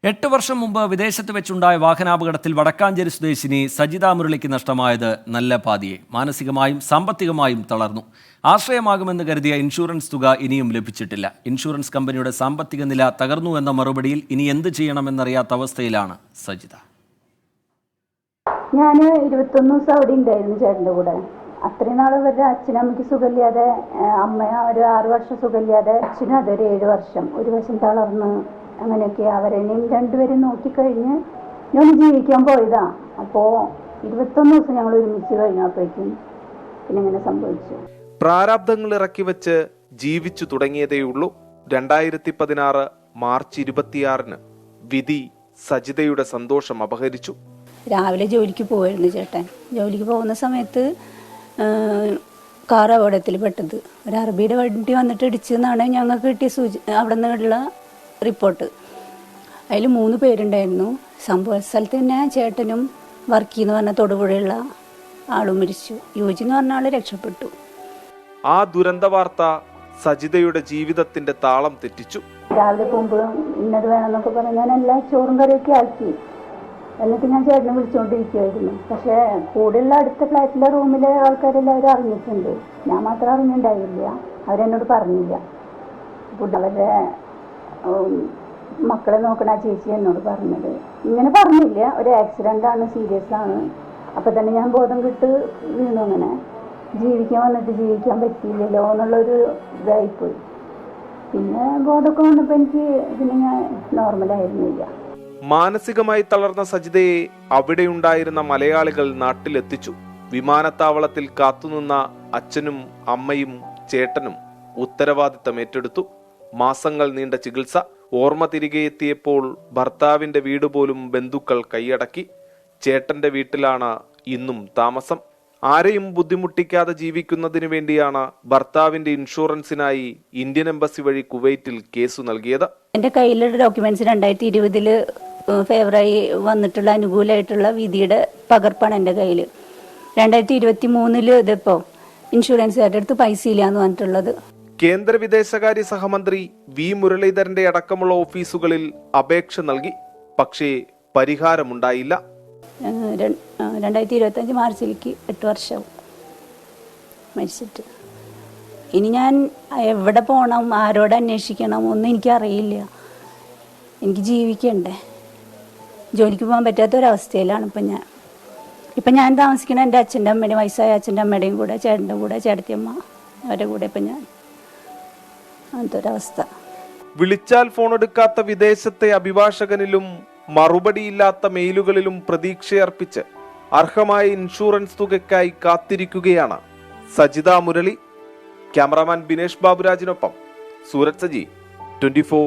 8 വർഷം മുമ്പ് വിദേശത്ത് വെച്ചുണ്ടായ വാഹനാപകടത്തിൽ വടക്കാഞ്ചേരി സ്വദേശിനി സജിത മുരളിക്ക് നഷ്ടമായത് നല്ല പാതിയെ. മാനസികമായും സാമ്പത്തികമായും തളർന്നു. ആശ്രയമാകുമെന്ന് കരുതിയ ഇൻഷുറൻസ് തുക ഇനിയും ലഭിച്ചിട്ടില്ല. ഇൻഷുറൻസ് കമ്പനിയുടെ സാമ്പത്തിക നില തകർന്നു എന്ന മറുപടിയിൽ ഇനി എന്ത് ചെയ്യണമെന്നറിയാത്ത അവസ്ഥയിലാണ് സജിത. ഞാൻ 21 ദിവസം അവിടെ ഉണ്ടായിരുന്നു ചേട്ടൻ്റെ കൂടെ. അത്രയും നാൾ ഇവരുടെ അച്ഛനമ്മയ്ക്ക് സുഖമില്ലാതെ, അമ്മ ഒരു 6 വർഷം സുഖമില്ലാതെ, അച്ഛനും അതൊരു 7 വർഷം ഒരു വശം തളർന്ന് അങ്ങനെയൊക്കെ അവരെയും രണ്ടുപേരും നോക്കിക്കഴിഞ്ഞ് ഞാൻ ജീവിക്കാൻ പോയതാ. അപ്പോൾ 21 ദിവസം ഞങ്ങൾ ഒരുമിച്ച് കഴിഞ്ഞപ്പോഴേക്കും പിന്നെ ഇങ്ങനെ സംഭവിച്ചു. പ്രാരാബ്ദങ്ങൾ ഇറക്കി വെച്ച് ജീവിച്ചു തുടങ്ങിയതേയുള്ളൂ. 2016 മാർച്ച് 26 വിധി സജിതയുടെ സന്തോഷം അപഹരിച്ചു. രാവിലെ ജോലിക്ക് പോയിരുന്നു ചേട്ടൻ. ജോലിക്ക് പോകുന്ന സമയത്ത് കാർ അപകടത്തിൽ പെട്ടത്. ഒരു അറബിയുടെ വണ്ടി വന്നിട്ട് ഇടിച്ചെന്നാണ് ഞങ്ങൾക്ക് കിട്ടിയ അവിടെ നിന്നുള്ള റിപ്പോർട്ട്. അതിൽ 3 പേരുണ്ടായിരുന്നു. സംഭവ സ്ഥലത്ത് തന്നെ ചേട്ടനും വർക്കി എന്ന് പറഞ്ഞ തൊടുപുഴയുള്ള ആളും മരിച്ചു. യൂജി എന്ന് പറഞ്ഞ ആള് രക്ഷപ്പെട്ടു. ആ ദുരന്ത വാർത്ത സജിതയുടെ ജീവിതത്തിന്റെ താളം തെറ്റിച്ചു. രാവിലെ പോകുമ്പോഴും ഇന്നത് വേണമെന്നൊക്കെ പറഞ്ഞ് ഞാൻ എല്ലാ ചോറും കറിയൊക്കെ ആക്കി. എന്നിട്ട് ഞാൻ ചേട്ടനെ വിളിച്ചുകൊണ്ടിരിക്കുമായിരുന്നു. പക്ഷേ കൂടെയുള്ള അടുത്ത ഫ്ലാറ്റിലെ റൂമിലെ ആൾക്കാരെല്ലാവരും അറിഞ്ഞിട്ടുണ്ട്. ഞാൻ മാത്രം അറിഞ്ഞിട്ടുണ്ടായില്ല. അവരെന്നോട് പറഞ്ഞില്ല. അവരുടെ മക്കളെ നോക്കണ ആ ചേച്ചി എന്നോട് പറഞ്ഞത് ഇങ്ങനെ പറഞ്ഞില്ല, ഒരു ആക്സിഡൻ്റാണ്, സീരിയസ് ആണ്. അപ്പം തന്നെ ഞാൻ ബോധം കിട്ട് വീണു. അങ്ങനെ ജീവിക്കാൻ വന്നിട്ട് ജീവിക്കാൻ പറ്റിയില്ലല്ലോ എന്നുള്ളൊരു ഇതായിപ്പോയി. പിന്നെ ബോധമൊക്കെ വന്നപ്പോൾ എനിക്ക് പിന്നെ ഞാൻ നോർമലായിരുന്നില്ല. മാനസികമായി തളർന്ന സജിതയെ അവിടെയുണ്ടായിരുന്ന മലയാളികൾ നാട്ടിലെത്തിച്ചു. വിമാനത്താവളത്തിൽ കാത്തുനിന്ന അച്ഛനും അമ്മയും ചേട്ടനും ഉത്തരവാദിത്തം ഏറ്റെടുത്തു. മാസങ്ങൾ നീണ്ട ചികിത്സ. ഓർമ്മ തിരികെ എത്തിയപ്പോൾ ഭർത്താവിന്റെ വീട് പോലും ബന്ധുക്കൾ കൈയടക്കി. ചേട്ടന്റെ വീട്ടിലാണ് ഇന്നും താമസം. ആരെയും ബുദ്ധിമുട്ടിക്കാതെ ജീവിക്കുന്നതിന് വേണ്ടിയാണ് ഭർത്താവിന്റെ ഇൻഷുറൻസിനായി ഇന്ത്യൻ എംബസി വഴി കുവൈറ്റിൽ കേസ് നൽകിയത്. എൻ്റെ കയ്യിലുള്ള ഡോക്യുമെന്റ്സ് 2020 ഫേവറായി വന്നിട്ടുള്ള അനുകൂലമായിട്ടുള്ള വിധിയുടെ പകർപ്പാണ് എൻ്റെ കയ്യിൽ. 2023 ഇതിപ്പോ ഇൻഷുറൻസുകാരുടെ അടുത്ത് പൈസ ഇല്ല എന്ന് പറഞ്ഞിട്ടുള്ളത്. കേന്ദ്ര വിദേശകാര്യ സഹമന്ത്രി വി മുരളീധരന്റെ അടക്കമുള്ള ഓഫീസുകളിൽ അപേക്ഷ നൽകി. പക്ഷേ പരിഹാരമുണ്ടായില്ല. 2025 മാർച്ചിലേക്ക് 8 വർഷം മരിച്ചിട്ട്. ഇനി ഞാൻ എവിടെ പോകണം, ആരോട് അന്വേഷിക്കണം ഒന്നും എനിക്കറിയില്ല. എനിക്ക് ജീവിക്കണ്ടേ. ജോലിക്ക് പോകാൻ പറ്റാത്തൊരവസ്ഥയിലാണ് ഇപ്പം ഞാൻ താമസിക്കുന്ന എൻ്റെ അച്ഛൻ്റെ അമ്മയുടെയും വയസ്സായ അച്ഛൻ്റെ അമ്മയുടെയും കൂടെ, ചേട്ടൻ്റെ കൂടെ, ചേട്ടത്തിയമ്മ അവരുടെ കൂടെ ഇപ്പം ഞാൻ അങ്ങനത്തെ ഒരവസ്ഥ. വിളിച്ചാൽ ഫോൺ എടുക്കാത്ത വിദേശത്തെ അഭിഭാഷകനിലും മറുപടിയില്ലാത്ത മെയിലുകളിലും പ്രതീക്ഷയർപ്പിച്ച് അർഹമായ ഇൻഷുറൻസ് തുകയ്ക്കായി കാത്തിരിക്കുകയാണ് സജിത മുരളി. ക്യാമറാമാൻ ബിനേഷ് ബാബുരാജിനൊപ്പം സൂരജ് സജി, 24